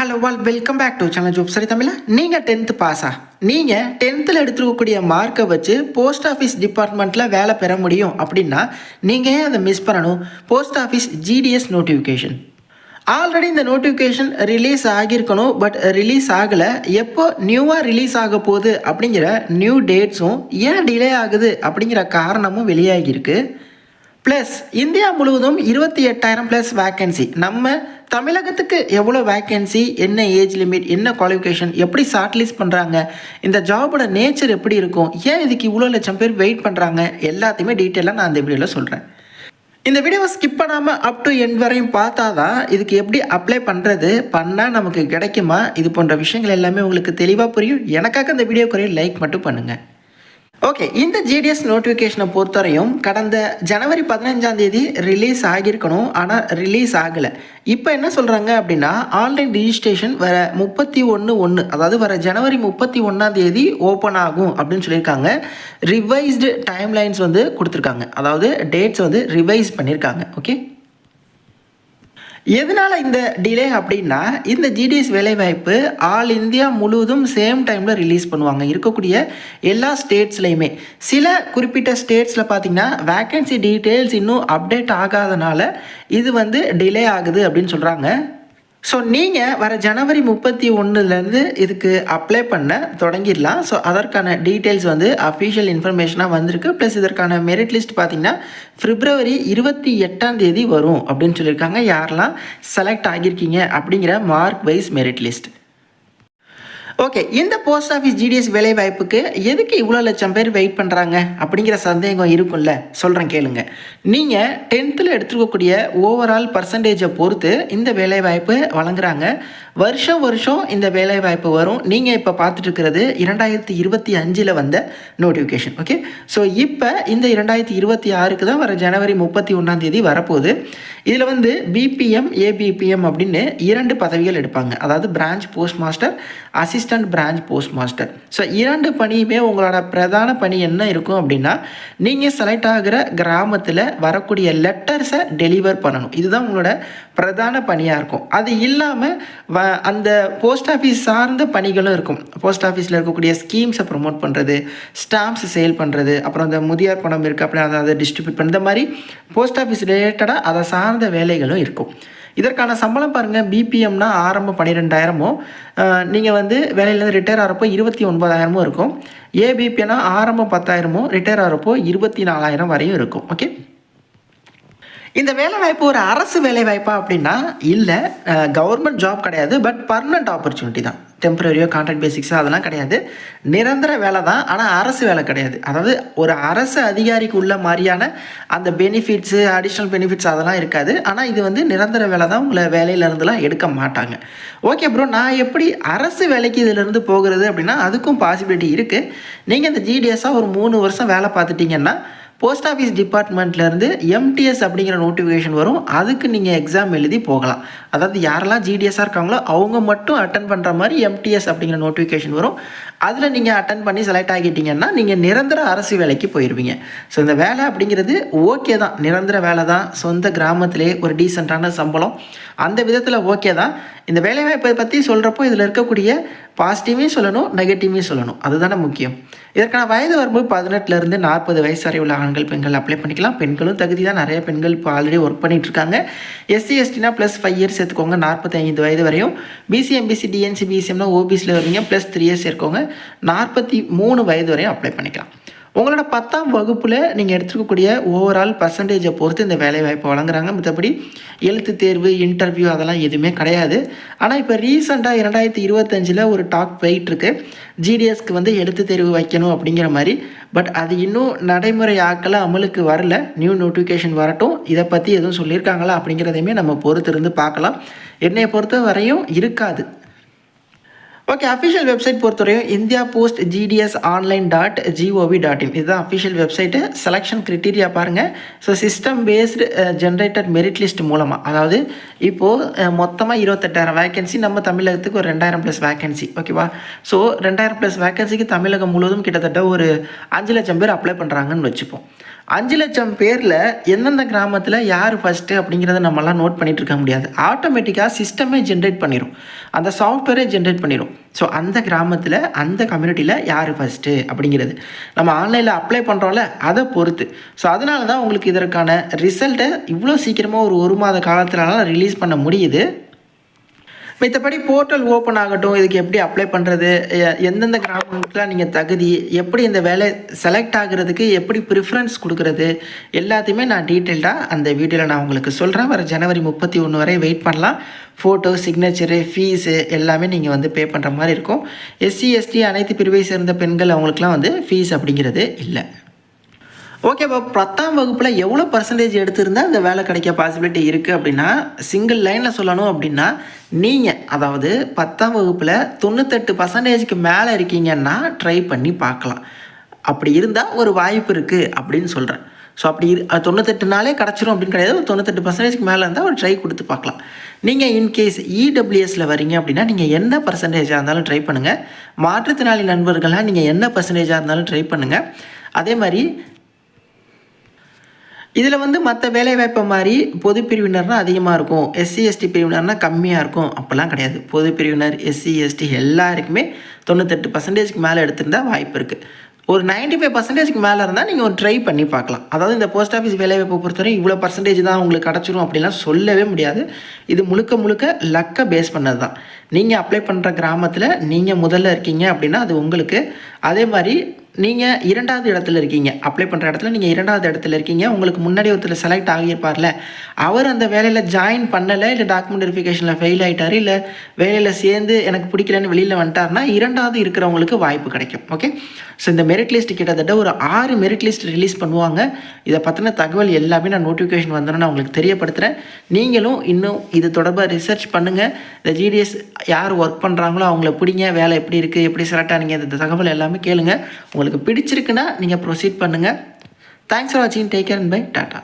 Hello all welcome back to channel ஜோப் சரி தமிழா. நீங்கள் 10th பாஸா? நீங்கள் 10th எடுத்துக்கக்கூடிய மார்க்கை வச்சு போஸ்ட் ஆஃபீஸ் டிபார்ட்மெண்ட்டில் வேலை பெற முடியும் அப்படின்னா நீங்கள் ஏன் அதை மிஸ் பண்ணணும்? Post office GDS notification already இந்த நோட்டிஃபிகேஷன் ரிலீஸ் ஆகியிருக்கணும், பட் ரிலீஸ் ஆகலை. எப்போ நியூவாக ரிலீஸ் ஆக போகுது அப்படிங்கிற நியூ டேட்ஸும் ஏன் டிலே ஆகுது அப்படிங்கிற காரணமும் வெளியாகியிருக்கு. ப்ளஸ் இந்தியா முழுவதும் 28,000 ப்ளஸ் வேக்கன்சி. நம்ம தமிழகத்துக்கு எவ்வளோ வேக்கன்சி, என்ன ஏஜ் லிமிட், என்ன குவாலிஃபிகேஷன், எப்படி ஷார்ட் லிஸ்ட் பண்ணுறாங்க, இந்த ஜாபோட நேச்சர் எப்படி இருக்கும், ஏன் இதுக்கு இவ்வளோ லட்சம் பேர் வெயிட் பண்ணுறாங்க, எல்லாத்தையுமே டீட்டெயிலாக நான் இந்த வீடியோவில் சொல்கிறேன். இந்த வீடியோவை ஸ்கிப் பண்ணாமல் அப் டு எண்ட் வரையும் பார்த்தா தான் இதுக்கு எப்படி அப்ளை பண்ணுறது, பண்ணால் நமக்கு கிடைக்குமா, இது போன்ற விஷயங்கள் எல்லாமே உங்களுக்கு தெளிவாக புரியும். எனக்காக இந்த வீடியோ குறைய லைக் மட்டும் பண்ணுங்கள். ஓகே, இந்த ஜிடிஎஸ் நோட்டிஃபிகேஷனை பொறுத்தவரையும் கடந்த ஜனவரி 15 ரிலீஸ் ஆகியிருக்கணும், ஆனால் ரிலீஸ் ஆகலை. இப்போ என்ன சொல்கிறாங்க அப்படின்னா ஆன்லைன் ரிஜிஸ்ட்ரேஷன் வர 31/1, அதாவது வர ஜனவரி 31 ஓப்பன் ஆகும் அப்படின்னு சொல்லியிருக்காங்க. ரிவைஸ்டு டைம்லைன்ஸ் கொடுத்துருக்காங்க, அதாவது டேட்ஸ் ரிவைஸ் பண்ணியிருக்காங்க. ஓகே, எதனால் இந்த டிலே அப்படின்னா இந்த ஜிடிஎஸ் வேலைவாய்ப்பு ஆல் இந்தியா முழுவதும் சேம் டைமில் ரிலீஸ் பண்ணுவாங்க, இருக்கக்கூடிய எல்லா ஸ்டேட்ஸ்லையுமே. சில குறிப்பிட்ட ஸ்டேட்ஸில் பார்த்திங்கன்னா வேக்கன்சி டீட்டெயில்ஸ் இன்னும் அப்டேட் ஆகாதனால இது டிலே ஆகுது அப்படின்னு சொல்கிறாங்க. ஸோ நீங்கள் வர ஜனவரி 31 இதுக்கு அப்ளை பண்ண தொடங்கிடலாம். ஸோ அதற்கான டீட்டெயில்ஸ் அஃபிஷியல் இன்ஃபர்மேஷனாக வந்திருக்கு. ப்ளஸ் இதற்கான மெரிட் லிஸ்ட் பார்த்திங்கன்னா February 28 வரும் அப்படின்னு சொல்லியிருக்காங்க. யாரெல்லாம் செலக்ட் ஆகியிருக்கீங்க அப்படிங்கிற mark wise merit list. Okay, இந்த போஸ்ட் ஆஃபீஸ் ஜிடிஎஸ் வேலைவாய்ப்புக்கு எதுக்கு இவ்வளோ லட்சம் பேர் வெயிட் பண்ணுறாங்க அப்படிங்கிற சந்தேகம் இருக்கும்ல. சொல்கிறேன் கேளுங்க. நீங்கள் 10th எடுத்துக்கக்கூடிய ஓவரால் பர்சன்டேஜை பொறுத்து இந்த வேலைவாய்ப்பு வழங்குறாங்க. வருஷம் இந்த வேலைவாய்ப்பு வரும். நீங்கள் இப்போ பார்த்துட்டு இருக்கிறது 2025 வந்த நோட்டிஃபிகேஷன். ஓகே, ஸோ இப்போ இந்த 2026 தான் வர ஜனவரி 31 வரப்போகுது. இதில் பிபிஎம் ஏபிபிஎம் அப்படின்னு 2 பதவிகள் எடுப்பாங்க, அதாவது branch post master, assistant branch post master. So 2 பணியுமே உங்களோட பிரதான பணி என்ன இருக்கும் அப்படின்னா நீங்கள் செலக்ட் ஆகிற கிராமத்தில் வரக்கூடிய லெட்டர்ஸை டெலிவர் பண்ணணும். இதுதான் உங்களோட பிரதான பணியாக இருக்கும். அது இல்லாமல் அந்த போஸ்ட் ஆஃபீஸ் சார்ந்த பணிகளும் இருக்கும். போஸ்ட் ஆஃபீஸில் இருக்கக்கூடிய ஸ்கீம்ஸை ப்ரொமோட் பண்ணுறது, ஸ்டாம்ப்ஸ் சேல் பண்ணுறது, அப்புறம் அந்த முதியோர் பணம் இருக்குது அப்படின்னா அதை டிஸ்ட்ரிபியூட் பண்ணுற மாதிரி போஸ்ட் ஆஃபீஸ் ரிலேட்டடாக அதை சார்ந்த வேலைகளும் இருக்கும். இதற்கான சம்பளம் பாருங்கள். பிபிஎம்னா ஆரம்பம் 12,000, நீங்கள் வேலையிலேருந்து ரிட்டையர் ஆகிறப்போ 29,000 இருக்கும். ஏபிபினா ஆரம்பம் 10,000, ரிட்டையர் ஆகிறப்போ 24,000 வரையும் இருக்கும். ஓகே, இந்த வேலைவாய்ப்பு ஒரு அரசு வேலைவாய்ப்பா அப்படின்னா இல்லை, கவர்மெண்ட் ஜாப் கிடையாது, பட் பர்மனெண்ட் ஆப்பர்ச்சுனிட்டி தான். டெம்பரரியோ கான்ட்ராக்ட் பேசிக்ஸாக அதெல்லாம் கிடையாது, நிரந்தர வேலை தான். ஆனால் அரசு வேலை கிடையாது. அதாவது ஒரு அரசு அதிகாரிக்கு உள்ள மாதிரியான அந்த பெனிஃபிட்ஸு, அடிஷ்னல் பெனிஃபிட்ஸ் அதெல்லாம் இருக்காது. ஆனால் இது நிரந்தர வேலை தான், உங்களை வேலையிலேருந்துலாம் எடுக்க மாட்டாங்க. ஓகே ப்ரோ, நான் எப்படி அரசு வேலைக்கு இதிலேருந்து போகிறது அப்படின்னா அதுக்கும் பாசிபிலிட்டி இருக்குது. நீங்கள் இந்த ஜிடிஎஸ்ஸாக ஒரு 3 வருஷம் வேலை பார்த்துட்டிங்கன்னா போஸ்ட் ஆஃபீஸ் டிபார்ட்மெண்ட்லேருந்து எம்டிஎஸ் அப்படிங்கிற நோட்டிஃபிகேஷன் வரும். அதுக்கு நீங்கள் எக்ஸாம் எழுதி போகலாம். அதாவது யாரெல்லாம் ஜிடிஎஸ்ஸாக இருக்காங்களோ அவங்க மட்டும் அட்டன் பண்ணுற மாதிரி எம்டிஎஸ் அப்படிங்கிற நோட்டிஃபிகேஷன் வரும். அதில் நீங்கள் அட்டன் பண்ணி செலக்ட் ஆகிட்டீங்கன்னா நீங்கள் நிரந்தர அரசு வேலைக்கு போயிடுவீங்க. ஸோ இந்த வேலை அப்படிங்கிறது ஓகே தான், நிரந்தர வேலை தான், சொந்த கிராமத்திலே ஒரு டீசெண்டான சம்பளம், அந்த விதத்தில் ஓகே தான். இந்த வேலைவாய்ப்பை பற்றி சொல்கிறப்போ இதில் இருக்கக்கூடிய பாசிட்டிவையும் சொல்லணும், நெகட்டிவையும் சொல்லணும், அதுதானே முக்கியம். இதற்கான வயது வரம்பு 18 40 வயசு வரை உள்ள ஆண்கள் பெண்கள் அப்ளை பண்ணிக்கலாம். பெண்களும் தகுதி தான். நிறைய பெண்கள் இப்போ ஆல்ரெடி ஒர்க் பண்ணிகிட்டு இருக்காங்க. எஸ்சி எஸ்டினா ப்ளஸ் 5 இயர்ஸ் சேர்த்துக்கோங்க, 45 வயது வரையும். பிசி எம்பிசி டிஎன்சி பிசிஎம்னா ஓபிசியில் வருவீங்க, ப்ளஸ் 3 இயர்ஸ் சேர்க்கோங்க, 43 வயது வரையும் அப்ளை பண்ணிக்கலாம். உங்களோட 10ஆம் வகுப்பில் நீங்கள் எடுத்துக்கக்கூடிய ஓவரால் பர்சன்டேஜை பொறுத்து இந்த வேலைவாய்ப்பை வழங்குறாங்க. மற்றபடி எழுத்து தேர்வு, இன்டர்வியூ அதெல்லாம் எதுவுமே கிடையாது. ஆனால் இப்போ ரீசெண்டாக 2025 ஒரு டாக் போயிட்டுருக்கு, ஜிடிஎஸ்க்கு எழுத்து தேர்வு வைக்கணும் அப்படிங்கிற மாதிரி. பட் அது இன்னும் நடைமுறை ஆக்கலை, அமலுக்கு வரல. நியூ நோட்டிஃபிகேஷன் வரட்டும், இதை பற்றி எதுவும் சொல்லியிருக்காங்களா அப்படிங்கிறதையுமே நம்ம பொறுத்திருந்து பார்க்கலாம். என்னை பொறுத்த வரையும் இருக்காது. ஓகே, அஃபிஷியல் வெப்சைட் பொறுத்தவரையும் இந்தியா போஸ்ட் ஜிடிஎஸ் online.gov.in இதுதான் அஃபிஷியல் வெப்சைட்டு. செலெக்ஷன் க்ரிட்டீரியா பாருங்கள். So system based generated merit list மூலமாக, அதாவது இப்போது மொத்தமாக 28,000 வேக்கன்சி, நம்ம தமிழகத்துக்கு ஒரு 2,000 ப்ளஸ் வேக்கன்சி. ஓகேவா? ஸோ 2,000 ப்ளஸ் வேக்கன்சிக்கு தமிழகம் முழுவதும் கிட்டத்தட்ட ஒரு 5 லட்சம் பேர் அப்ளை பண்ணுறாங்கன்னு வச்சுப்போம். 5 லட்சம் பேரில் எந்தெந்த கிராமத்தில் யார் ஃபஸ்ட்டு அப்படிங்கிறத நம்மலாம் நோட் பண்ணிகிட்டு இருக்க முடியாது. ஆட்டோமேட்டிக்காக சிஸ்டமே ஜென்ரேட் பண்ணிடும், அந்த சாஃப்ட்வேரே ஜென்ரேட் பண்ணிடும். ஸோ அந்த கிராமத்தில் அந்த கம்யூனிட்டியில் யார் ஃபஸ்ட்டு அப்படிங்கிறது நம்ம ஆன்லைனில் அப்ளை பண்ணுறோம்ல, அதை பொறுத்து. ஸோ அதனால தான் உங்களுக்கு இதற்கான ரிசல்ட்டை இவ்வளோ சீக்கிரமாக ஒரு மாத காலத்திலலாம் ரிலீஸ் பண்ண முடியுது. மத்தபடி போர்ட்டல் ஓப்பன் ஆகட்டும், இதுக்கு எப்படி அப்ளை பண்ணுறது, எந்தெந்த கிராமங்களுக்குலாம் நீங்கள் தகுதி, எப்படி இந்த வேலை செலக்ட் ஆகிறதுக்கு எப்படி ப்ரிஃபரன்ஸ் கொடுக்குறது, எல்லாத்தையுமே நான் டீட்டெயில்டாக அந்த வீடியோவில் நான் உங்களுக்கு சொல்கிறேன். வர ஜனவரி 31 வரை வெயிட் பண்ணலாம். ஃபோட்டோ, சிக்னேச்சரு, ஃபீஸு எல்லாமே நீங்கள் வந்து பே பண்ணுற மாதிரி இருக்கும். எஸ்சி எஸ்டி அனைத்து பிரிவை சேர்ந்த பெண்கள் அவங்களுக்குலாம் வந்து ஃபீஸ் அப்படிங்கிறது இல்லை. ஓகே, இப்போ 10ஆம் வகுப்பில் எவ்வளோ பர்சன்டேஜ் எடுத்திருந்தால் இந்த வேலை கிடைக்க பாசிபிலிட்டி இருக்குது அப்படின்னா, சிங்கிள் லைனில் சொல்லணும் அப்படின்னா, நீங்கள் அதாவது 10ஆம் வகுப்பில் 98% மேலே இருக்கீங்கன்னா ட்ரை பண்ணி பார்க்கலாம். அப்படி இருந்தால் ஒரு வாய்ப்பு இருக்குது அப்படின்னு சொல்கிறேன். ஸோ அப்படி 98 கிடச்சிரும் அப்படின்னு கிடையாது. ஒரு 98% மேலே இருந்தால் ஒரு ட்ரை கொடுத்து பார்க்கலாம். நீங்கள் இன்கேஸ் இடபிள்யூஎஸில் வரீங்க அப்படின்னா நீங்கள் என்ன பர்சன்டேஜாக இருந்தாலும் ட்ரை பண்ணுங்கள். மாற்றுத்திறனாளி நண்பர்களாக நீங்கள் என்ன பர்சன்டேஜாக இருந்தாலும் ட்ரை பண்ணுங்கள். அதே மாதிரி இதில் வந்து மற்ற வேலைவாய்ப்பை மாதிரி பொது பிரிவினர்னால் அதிகமாக இருக்கும், எஸ்சி எஸ்டி பிரிவினர்னால் கம்மியாக இருக்கும் அப்படிலாம் கிடையாது. பொது பிரிவினர், எஸ்சி எஸ்டி எல்லாருக்குமே 98% மேலே எடுத்திருந்தால் வாய்ப்பு இருக்குது. ஒரு 95% மேலே இருந்தால் நீங்கள் ஒரு ட்ரை பண்ணி பார்க்கலாம். அதாவது இந்த போஸ்ட் ஆஃபீஸ் வேலைவாய்ப்பை பொறுத்தவரை இவ்வளோ பர்சன்டேஜ் தான் உங்களுக்கு கிடச்சிரும் அப்படிலாம் சொல்லவே முடியாது. இது முழுக்க முழுக்க லக்கை பேஸ் பண்ணது தான். நீங்கள் அப்ளை பண்ணுற கிராமத்தில் நீங்கள் முதல்ல இருக்கீங்க அப்படின்னா அது உங்களுக்கு. அதே மாதிரி நீங்கள் 2வது இடத்துல இருக்கீங்க, அப்ளை பண்ணுற இடத்துல நீங்கள் 2வது இடத்துல இருக்கீங்க, உங்களுக்கு முன்னாடி ஒருத்தர் செலக்ட் ஆகியிருப்பார்ல, அவர் அந்த வேலையில் ஜாயின் பண்ணலை, இல்லை டாக்குமெண்ட் வெரிஃபிகேஷனில் ஃபெயில் ஆகிட்டார், இல்லை வேலையில் சேர்ந்து எனக்கு பிடிக்கலன்னு வெளியில் வந்துட்டார்னா 2வது இருக்கிறவங்களுக்கு வாய்ப்பு கிடைக்கும். ஓகே, ஸோ இந்த மெரிட் லிஸ்ட் கிட்டத்தட்ட ஒரு 6 மெரிட் லிஸ்ட் ரிலீஸ் பண்ணுவாங்க. இதை பற்றின தகவல் எல்லாமே நான் நோட்டிஃபிகேஷன் வந்தோன்னு நான் உங்களுக்கு தெரியப்படுத்துகிறேன். நீங்களும் இன்னும் இது தொடர்பாக ரிசர்ச் பண்ணுங்கள். இந்த ஜிடிஎஸ் யார் ஒர்க் பண்ணுறாங்களோ அவங்கள பிடிங்க, வேலை எப்படி இருக்குது, எப்படி செலக்ட் ஆனீங்க, இந்த தகவல் எல்லாமே கேளுங்க. உங்களுக்கு பிடிச்சிருக்குன்னா நீங்கள் ப்ரொசீட் பண்ணுங்கள். தேங்க்ஸ் ஃபார் வாட்சிங். Take care and bye. Tata.